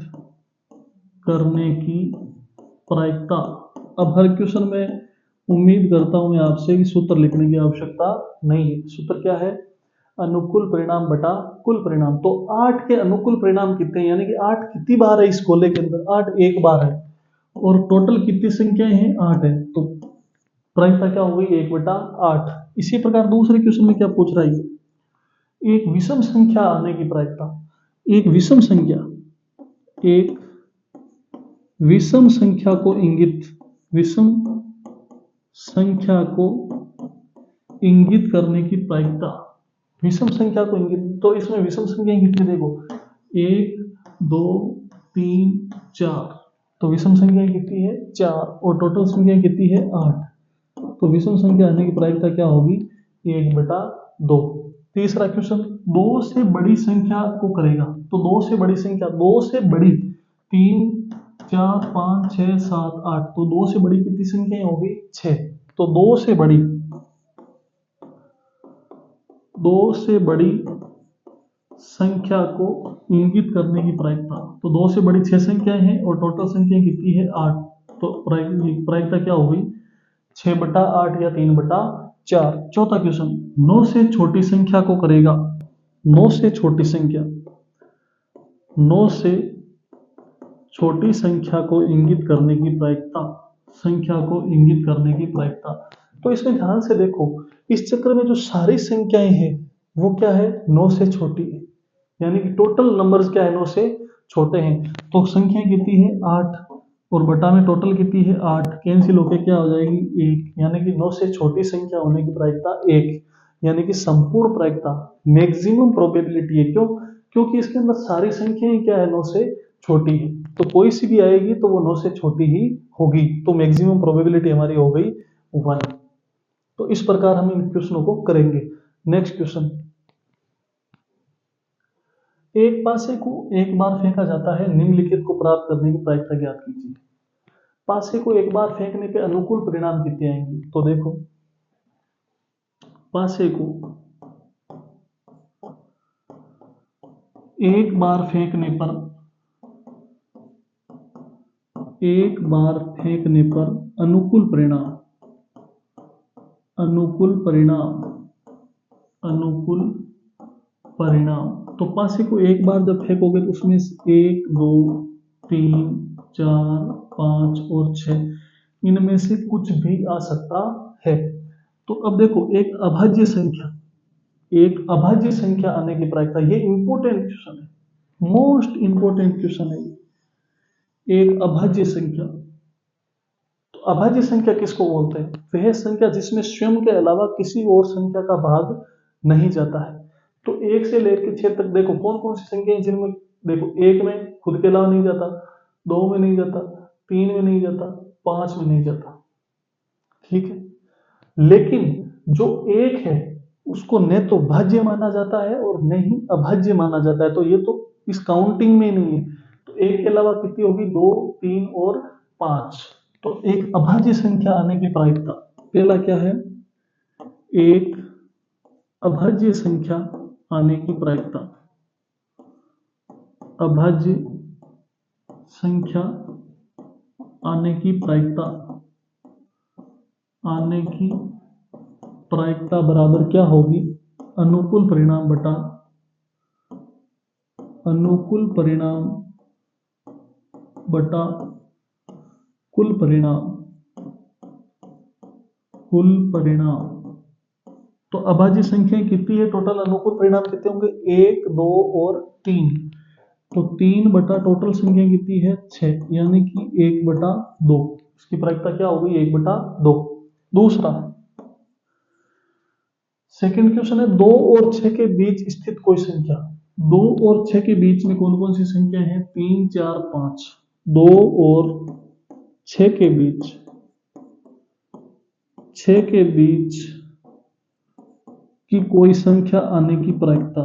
करने की प्रायिकता। अब हर क्वेश्चन में उम्मीद करता हूं मैं आपसे कि सूत्र लिखने की आवश्यकता नहीं है। सूत्र क्या है? अनुकूल परिणाम बटा कुल परिणाम। तो 8 के अनुकूल परिणाम कितने हैं, यानी कि 8 कितनी बार है इस गोले के अंदर? 8 एक बार है। और टोटल कितनी संख्याएं हैं? 8 है। तो प्रायिकता क्या हो गई? 1/8। इसी प्रकार दूसरे क्वेश्चन में क्या पूछ रहा है? एक विषम संख्या आने की प्रायिकता। एक विषम संख्या, एक विषम संख्या को इंगित, विषम संख्या को इंगित करने की प्रायिकता। विषम संख्या को इंगित, तो इसमें विषम संख्या कितनी? देखो 1 2 3 4। तो विषम संख्या कितनी है? 4। और टोटल संख्या कितनी है? 8। तो विषम संख्या आने की प्रायिकता क्या होगी? 1/2। तीसरा क्वेश्चन, 2 से बड़ी संख्या को करेगा। तो 2 से बड़ी संख्या, 2 से बड़ी 3 4 5 6 7 8। तो 2 से बड़ी कितनी संख्या होगी? 6। तो 2 से बड़ी संख्या को इंगित करने की प्रायिकता। तो 2 से बड़ी 6 संख्याएं हैं और टोटल संख्या कितनी है? 8। तो प्रायिकता क्या होगी? 6/8 या 3/4। चौथा क्वेश्चन, 9 से छोटी संख्या को करेगा। 9 से छोटी संख्या, 9 से छोटी संख्या को इंगित करने की प्रायिकता, संख्या को इंगित करने की प्रायिकता। तो इसमें ध्यान से देखो, इस चक्र में जो सारी संख्याएं हैं वो क्या है? 9 से छोटी है, यानी कि टोटल नंबर्स क्या है? 9 से छोटे हैं। तो संख्या कितनी है? 8। और बटा में टोटल कितनी है? 8। कैंसिल होके क्या हो जाएगी? 1। यानी कि 9 से छोटी संख्या होने की प्रायिकता 1, यानी कि संपूर्ण प्रायिकता, मैक्सिमम प्रोबेबिलिटी है। क्यों? क्योंकि इसके अंदर सारी संख्याएं क्या है? 9 से छोटी है। तो कोई सी भी आएगी तो वो 9 से छोटी ही होगी। तो मैक्सिमम प्रोबेबिलिटी हमारी हो गई 1। तो इस प्रकार हम इन क्वेश्चनों को करेंगे। नेक्स्ट क्वेश्चन, एक पासे को एक बार फेंका जाता है, निम्नलिखित को प्राप्त करने की प्रायिकता ज्ञात कीजिए। पासे को एक बार फेंकने पे अनुकूल परिणाम कितने आएंगे? तो देखो, पासे को एक बार फेंकने पर, एक बार फेंकने पर अनुकूल परिणाम, अनुकूल परिणाम, अनुकूल परिणाम। तो पासे को एक बार जब फेंकोगे तो उसमें 1 2 3 4 5 और 6, इनमें से कुछ भी आ सकता है। तो अब देखो, एक अभाज्य संख्या, एक अभाज्य संख्या आने की प्रायिकता, ये इंपॉर्टेंट क्वेश्चन है, मोस्ट इंपॉर्टेंट क्वेश्चन है ये। एक अभाज्य संख्या, तो अभाज्य संख्या किसको बोलते हैं? वह संख्या जिसमें स्वयं के अलावा किसी और संख्या का भाग नहीं जाता है। तो 1 से लेकर 6 तक देखो कौन कौन सी संख्या है जिनमें, देखो 1 में खुद के अलावा नहीं जाता, 2 में नहीं जाता, 3 में नहीं जाता, 5 में नहीं जाता, ठीक है। लेकिन जो 1 है उसको न तो भाज्य माना जाता है और न ही अभाज्य माना जाता है। तो ये तो इस काउंटिंग में नहीं है। तो 1 के अलावा कितनी होगी? 2 3 और 5। तो एक अभाज्य संख्या आने की प्रायिकता, पहला क्या है? एक अभाज्य संख्या आने की प्रायिकता, अभाज्य संख्या आने की प्रायिकता, आने की प्रायिकता बराबर क्या होगी? अनुकूल परिणाम बटा अनुकूल परिणाम बटा कुल परिणाम, कुल परिणाम। तो अभाज्य संख्या कितनी है? टोटल अनुकूल परिणाम कितने होंगे? 1 2 और 3। तो 3 बटा टोटल संख्या कितनी है? 6, यानी कि 1/2। इसकी प्रायिकता क्या होगी? 1/2। दूसरा सेकंड क्वेश्चन है, 2 और 6 के बीच स्थित कोई संख्या। 2 और 6 के बीच में कौन कौन सी संख्या है? 3 4 5। 2 और 6 के बीच, 6 के बीच की कोई संख्या आने की प्रायिकता,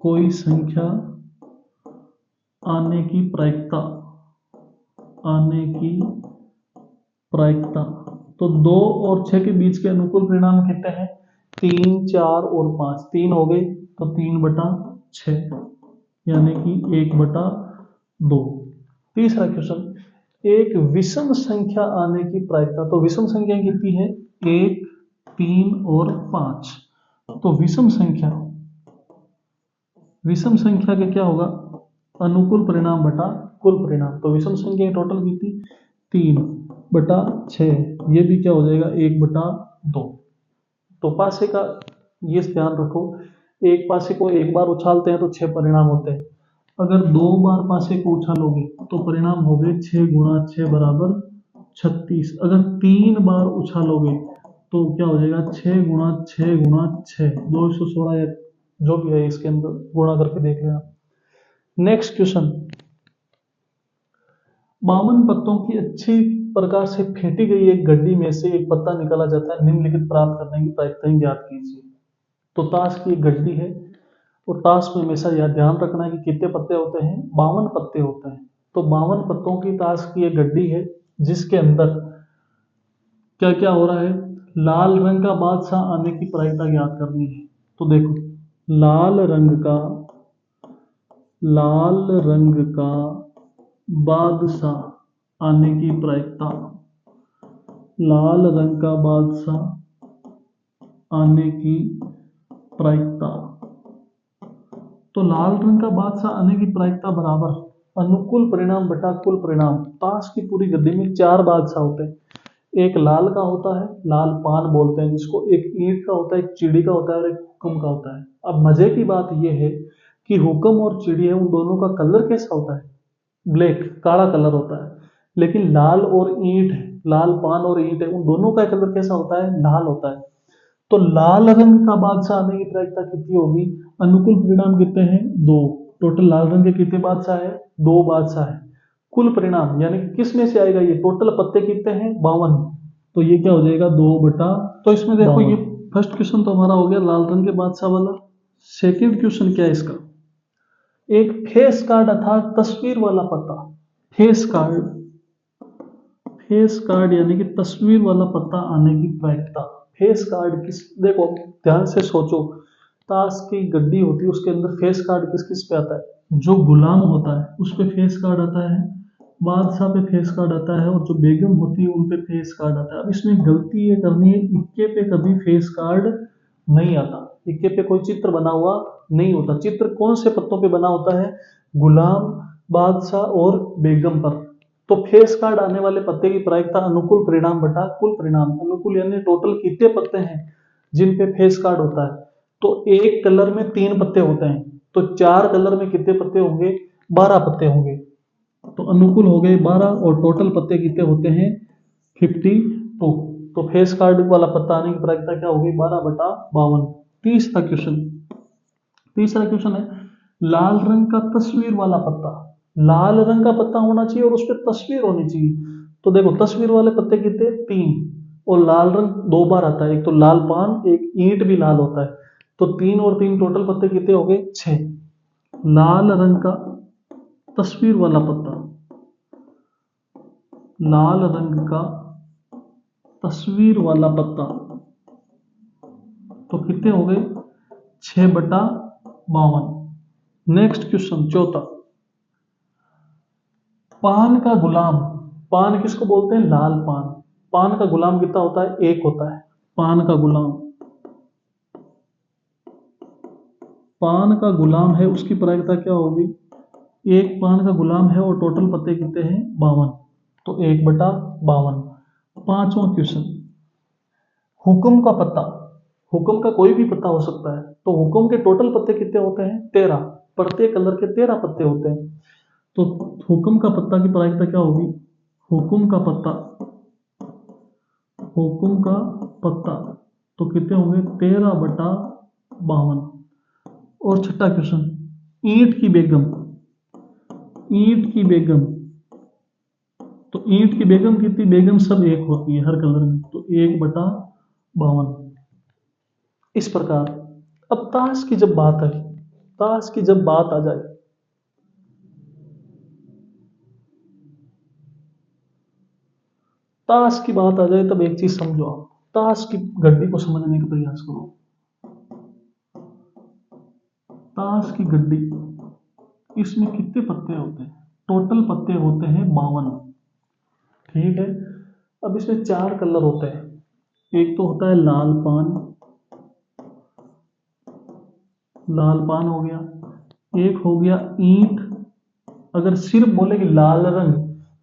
कोई संख्या आने की प्रायिकता, आने की प्रायिकता। तो 2 और 6 के बीच के अनुकूल परिणाम कितने हैं? 3 4 और 5। 3 हो गए तो 3/6, यानी कि 1/2। तीसरा क्वेश्चन, एक विषम संख्या आने की प्रायिकता, तो विषम संख्या कितनी है? 1, 3 और 5। तो विषम संख्या का क्या होगा? अनुकूल परिणाम बटा कुल परिणाम। तो विषम संख्या की टोटल कितनी? 3/6। ये भी क्या हो जाएगा? 1/2। तो पासे का ये ध्यान रखो, एक पासे को एक बार उछालते हैं तो 6 परिणाम होते हैं। अगर 2 बार पासे को उछालोगे तो परिणाम हो गए 6 गुणा 6 बराबर 36। अगर 3 बार उछालोगे तो क्या हो जाएगा? 6 गुणा 6 गुणा 6 216, या जो भी है इसके अंदर गुणा करके देख लेना। नेक्स्ट क्वेश्चन, 52 पत्तों की अच्छी प्रकार से फेंटी गई एक गड्डी में से एक पत्ता निकाला जाता है, निम्नलिखित प्राप्त करने की प्रायिकताएं ज्ञात कीजिए। तो ताश की एक गड्डी है और ताश में हमेशा यह ध्यान रखना है कि कितने पत्ते होते हैं? 52 पत्ते होते हैं। तो 52 पत्तों की ताश की एक गड्डी है जिसके अंदर क्या क्या हो रहा है? लाल रंग का बादशाह आने की प्रायिकता ज्ञात करनी है। तो देखो, लाल रंग का बादशाह आने की प्रायिकता, लाल रंग का बादशाह आने की प्रायिकता। तो लाल रंग का बादशाह आने की प्रायिकता बराबर अनुकूल परिणाम बटा कुल परिणाम। ताश की पूरी गड्डी में 4 बादशाह होते हैं। एक लाल का होता है, लाल पान बोलते हैं जिसको, एक ईंट का होता है, एक चिड़ी का होता है और एक हुक्म का होता है। अब मजे की बात यह है कि हुक्म और चिड़ी है, उन दोनों का कलर कैसा होता है? ब्लैक, काला कलर होता है। लेकिन लाल और ईंट है, लाल पान और ईंट है, उन दोनों का कलर कैसा होता है? लाल होता है। तो लाल रंग का बादशाह आने की प्रायिकता कितनी होगी? अनुकूल परिणाम कितने हैं? 2। टोटल लाल रंग के कितने बादशाह है? 2 बादशाह है। कुल परिणाम यानी कि किस में से आएगा? ये टोटल पत्ते कितने हैं? 52। तो ये क्या हो जाएगा? 2/। तो इसमें देखो, ये फर्स्ट क्वेश्चन तो हमारा हो गया लाल रंग के बादशाह वाला। सेकेंड क्वेश्चन क्या है इसका? एक फेस कार्ड अर्थात तस्वीर वाला पत्ता। फेस कार्ड यानी कि तस्वीर वाला पत्ता आने की प्रायिकता। फेस कार्ड किस, देखो ध्यान से सोचो, ताश की गड्डी होती है उसके अंदर फेस कार्ड किस किस पे आता है? जो गुलाम होता है उस पे फेस कार्ड आता है, बादशाह पे फेस कार्ड आता है, और जो बेगम होती है उन पे फेस कार्ड आता है। अब इसमें गलती ये करनी है, इक्के पे कभी फेस कार्ड नहीं आता। इक्के पे कोई चित्र बना हुआ नहीं होता। चित्र कौन से पत्तों पे बना होता है? गुलाम, बादशाह और बेगम पर। तो फेस कार्ड आने वाले पत्ते की प्रायिकता अनुकूल परिणाम बटा कुल परिणाम। अनुकूल यानी टोटल कितने पत्ते हैं जिन पे फेस कार्ड होता है? तो एक कलर में 3 पत्ते होते हैं, तो 4 कलर में कितने पत्ते होंगे? 12 पत्ते होंगे। तो अनुकूल हो गए 12 और टोटल पत्ते कितने होते हैं? 52। तो फेस कार्ड वाला पत्ता आने की प्रायिकता क्या होगी? 12/52। तीसरा क्वेश्चन है, लाल रंग का तस्वीर वाला पत्ता। लाल रंग का पत्ता होना चाहिए और उस पर तस्वीर होनी चाहिए। तो देखो, तस्वीर वाले पत्ते कितने? 3। और लाल रंग 2 बार आता है, एक तो लाल पान, एक ईंट भी लाल होता है। तो 3 और 3 टोटल पत्ते कितने हो गए? 6। लाल रंग का तस्वीर वाला पत्ता, लाल रंग का तस्वीर वाला पत्ता, तो कितने हो गए? 6/52। नेक्स्ट क्वेश्चन, चौथा, पान का गुलाम। पान किसको बोलते हैं? लाल पान। पान का गुलाम कितना होता है? 1 होता है। पान का गुलाम है, उसकी प्रायिकता क्या होगी? 1 पान का गुलाम है और टोटल पत्ते कितने हैं? 52। तो 1/52। पांचवा क्वेश्चन, हुक्म का पत्ता। हुक्म का कोई भी पत्ता हो सकता है। तो हुक्म के टोटल पत्ते कितने होते हैं? 13। प्रत्येक कलर के 13 पत्ते होते हैं। तो हुक्म का पत्ता की प्रायिकता क्या होगी? हुक्म का पत्ता तो कितने होंगे? 13/52। और छठा क्वेश्चन, ईंट की बेगम। तो ईंट की बेगम कितनी? बेगम सब 1 होती है हर कलर में, तो 1/52। इस प्रकार अब ताश की जब बात आई, ताश की जब बात आ जाए, ताश की बात आ जाए तब एक चीज समझो आप, ताश की गड्डी को समझने का प्रयास करो। ताश की गड्डी, इसमें कितने पत्ते होते हैं? टोटल पत्ते होते हैं 52। ठीक है। अब इसमें 4 कलर होते हैं। एक तो होता है लाल पान, लाल पान हो गया। एक हो गया ईंट। अगर सिर्फ बोले कि लाल रंग,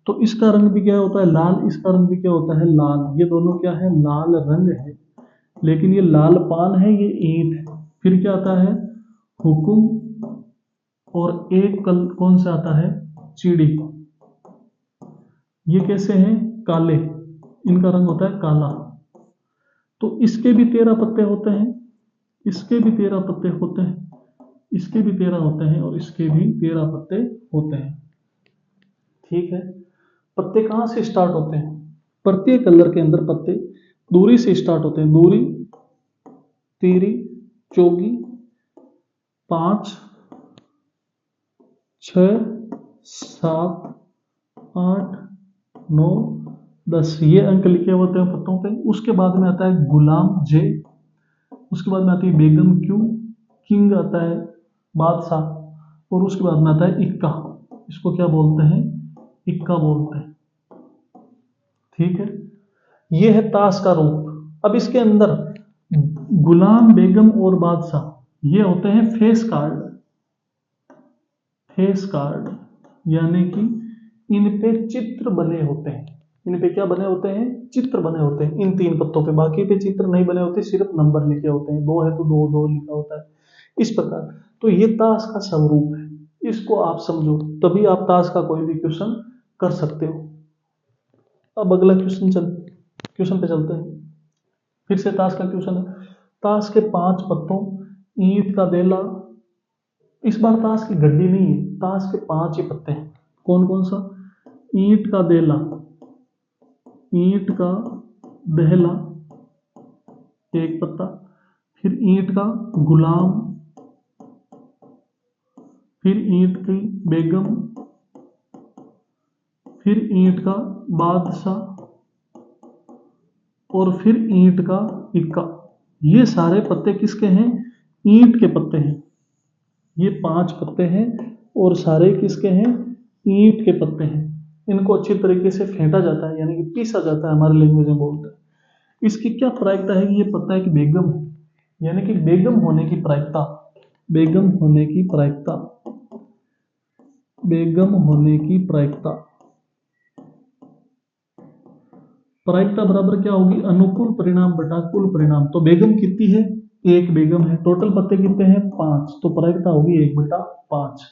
तो इसका रंग भी क्या होता है लाल, इसका रंग भी क्या होता है लाल। ये दोनों क्या है लाल रंग है। लेकिन ये लाल पान है, ये ईंट है। फिर क्या आता है हुकुम। और एक कौन सा आता है चिड़ी। ये कैसे हैं काले, इनका रंग होता है काला। तो इसके भी 13 पत्ते होते हैं, इसके भी 13 पत्ते होते हैं, इसके भी 13 होते हैं, और इसके भी 13 पत्ते होते हैं। ठीक है। पत्ते कहाँ से स्टार्ट होते हैं, प्रत्येक कलर के अंदर पत्ते दूरी से स्टार्ट होते हैं। दूरी तेरी, चौगी, 5, 6, 7, 8, 9, 10, ये अंक लिखे होते हैं पत्तों पे। उसके बाद में आता है गुलाम जे, उसके बाद में आती है बेगम क्यू, किंग आता है बादशाह, और उसके बाद में आता है इक्का। इसको क्या बोलते हैं इक्का बोलते हैं। ठीक है। ये है ताश का रूप। अब इसके अंदर गुलाम, बेगम और बादशाह ये होते हैं फेस कार्ड। फेस कार्ड यानी कि इन पे चित्र बने होते हैं। इन पे क्या बने होते हैं चित्र बने होते हैं इन 3 पत्तों पे। बाकी पे चित्र नहीं बने होते, सिर्फ नंबर लिखे होते हैं। 2 है तो 2 2 लिखा होता है इस प्रकार। तो ये ताश का स्वरूप है, इसको आप समझो, तभी आप ताश का कोई भी क्वेश्चन कर सकते हो। अब अगला क्वेश्चन पे चलते हैं। फिर से ताश का क्वेश्चन है। ताश के 5 पत्तों, ईंट का देला। इस बार ताश की गड्डी नहीं है, ताश के 5 ही पत्ते हैं। कौन कौन सा, ईंट का देला, ईंट का दहला एक पत्ता, फिर ईंट का गुलाम, फिर ईंट की बेगम, फिर ईंट का बादशाह, और फिर ईंट का इक्का। ये सारे पत्ते किसके हैं ईंट के पत्ते हैं। ये 5 पत्ते हैं और सारे किसके हैं ईंट के पत्ते हैं। इनको अच्छी तरीके से फेंटा जाता है, यानी कि पीसा जाता है, हमारे लैंग्वेज में बोलते हैं। इसकी क्या प्रायिकता है कि ये पत्ता है कि बेगम है, यानी कि बेगम होने की प्रायिकता, बेगम होने की प्रायिकता, बेगम होने की प्रायिकता। प्रायिकता बराबर क्या होगी अनुकूल परिणाम बटा कुल परिणाम। तो बेगम कितनी है, एक बेगम है। टोटल पत्ते कितने हैं 5, तो प्रायिकता होगी 1/5।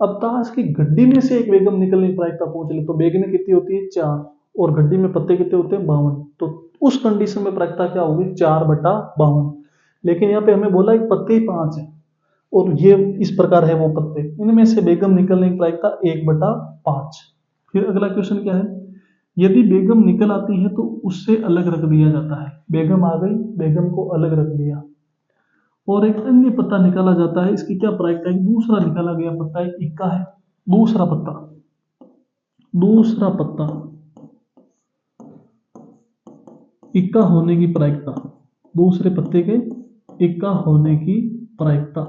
अब ताश की गड्डी में से एक बेगम निकलने की प्रायिकता पूछ ले, तो बेगमें कितनी होती है 4, और गड्डी में पत्ते कितने होते हैं 52। तो उस कंडीशन में प्रायिकता क्या होगी 4/52। लेकिन यहाँ पे हमें बोला एक पत्ते ही 5 है, और ये इस प्रकार है वो पत्ते, इनमें से बेगम निकलने की प्रायिकता 1/5। फिर अगला क्वेश्चन क्या है, यदि बेगम निकल आती है तो उससे अलग रख दिया जाता है। बेगम आ गई, बेगम को अलग रख दिया, और एक अन्य पत्ता निकाला जाता है। इसकी क्या प्रायिकता है, दूसरा निकाला गया पत्ता एक इक्का है। दूसरा पत्ता, दूसरा पत्ता इक्का होने की प्रायिकता, दूसरे पत्ते के इक्का होने की प्रायिकता।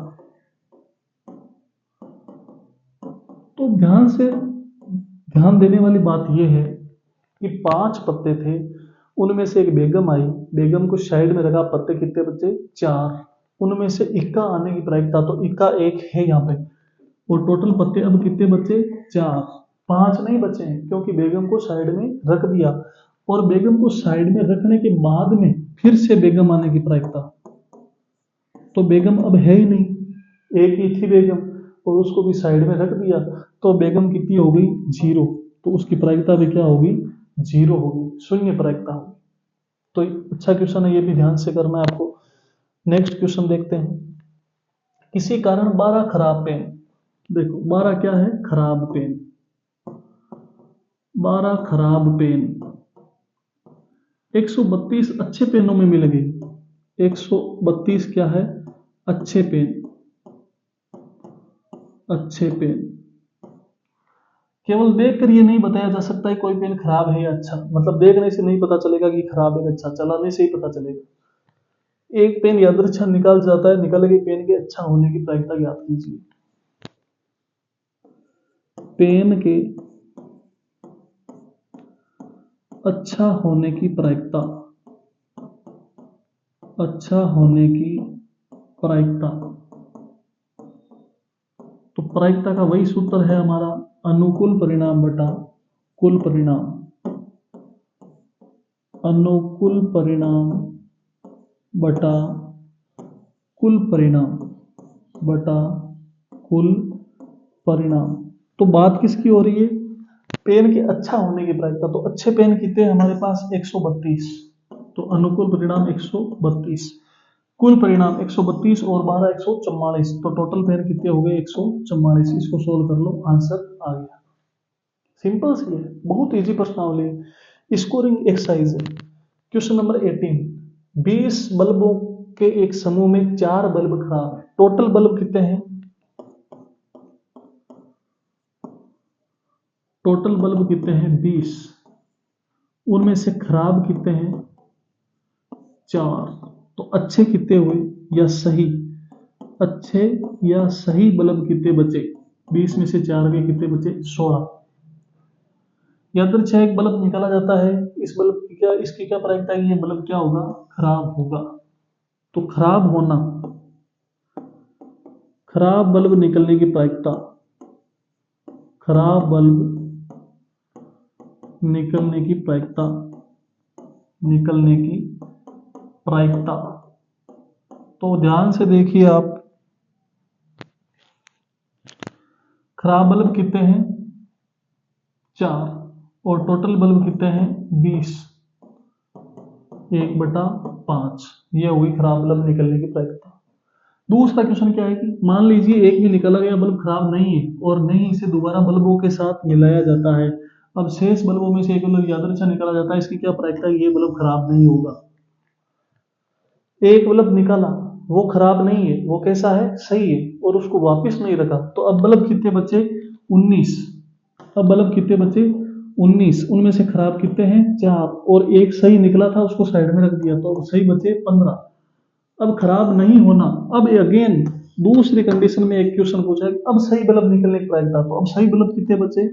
तो ध्यान देने वाली बात यह है कि 5 पत्ते थे, उनमें से एक बेगम आई, बेगम को साइड में रखा, पत्ते कितने बचे 4, उनमें से इक्का आने की प्रायिकता, तो इक्का एक है यहाँ पे, और टोटल पत्ते अब कितने बचे 4। 5 नहीं बचे हैं क्योंकि बेगम को साइड में रख दिया, और बेगम को साइड में रखने के बाद में फिर से बेगम आने की प्रायिकता, तो बेगम अब है ही नहीं, एक ही थी बेगम, और उसको भी साइड में रख दिया, तो बेगम कितनी हो गई 0। तो उसकी प्रायिकता भी क्या होगी 0 होगी, शून्य प्रायिकता होगी। तो अच्छा क्वेश्चन है, ये भी ध्यान से करना है आपको। नेक्स्ट क्वेश्चन देखते हैं। किसी कारण 12 खराब पेन, देखो 12 क्या है खराब पेन, 12 खराब पेन 132 अच्छे पेनों में मिल गई। 132 क्या है अच्छे पेन, अच्छे पेन। केवल देखकर ये नहीं बताया जा सकता है कोई पेन खराब है या अच्छा, मतलब देखने से नहीं पता चलेगा कि खराब है अच्छा, चलाने से ही पता चलेगा। एक पेन यादृच्छा निकाल जाता है, निकल गई पेन के अच्छा होने की प्रायिकता ज्ञात कीजिए। पेन के अच्छा होने की प्रायिकता, अच्छा होने की प्रायिकता। तो प्रायिकता का वही सूत्र है हमारा, अनुकूल परिणाम बटा कुल परिणाम, अनुकूल परिणाम बटा कुल परिणाम बटा कुल परिणाम। तो बात किसकी हो रही है? पेन के अच्छा होने की प्रायिकता। तो अच्छे पेन कितने हैं हमारे पास? 132। तो अनुकूल परिणाम 132, कुल परिणाम 132 और 12 144। तो टोटल पेन कितने हो गए? 144। इसको सोल्व कर लो, आंसर आ गया। सिंपल सी है, बहुत इजी प्रश्नावली है। स्कोरिंग एक्सरसाइज है। क्वेश्चन नंबर 18, 20 बल्बों के एक समूह में 4 बल्ब खराब है। टोटल बल्ब कितने हैं? टोटल बल्ब कितने हैं? 20। उनमें से खराब कितने हैं? 4। तो अच्छे कितने हुए या सही? अच्छे या सही बल्ब कितने बचे? 20 में से 4 के कितने बचे? 16। यादृच्छिक बल्ब निकाला जाता है। इस बल्ब की क्या, इसकी क्या प्रायिकता है? ये बल्ब क्या होगा? खराब होगा। तो खराब होना, खराब बल्ब निकलने की प्रायिकता, खराब बल्ब निकलने की प्रायिकता, निकलने की प्रायिकता। तो ध्यान से देखिए आप, खराब बल्ब कितने हैं? 4। और टोटल बल्ब कितने हैं? 20। 1/5। यह हुई खराब बल्ब निकलने की प्रायिकता। दूसरा क्वेश्चन क्या है कि मान लीजिए एक भी निकला गया बल्ब खराब नहीं है और नहीं इसे दोबारा बल्बों के साथ मिलाया जाता है। अब शेष बल्बों में से एक बल्ब यादृच्छिक निकाला जाता है। इसकी क्या प्रायिकता है? ये बल्ब खराब नहीं होगा। एक बल्ब निकाला, वो खराब नहीं है, वो कैसा है? सही है, और उसको वापस नहीं रखा। तो अब बल्ब कितने बचे? 19। अब बल्ब कितने बचे? 19। उनमें से खराब कितने हैं? 4। और एक सही निकला था, उसको साइड में रख दिया, तो सही बचे 15। अब खराब नहीं होना। अब अगेन दूसरी कंडीशन में एक क्वेश्चन पूछा है, अब सही बल्ब निकलने की प्रायिकता। तो अब सही बल्ब कितने बचे?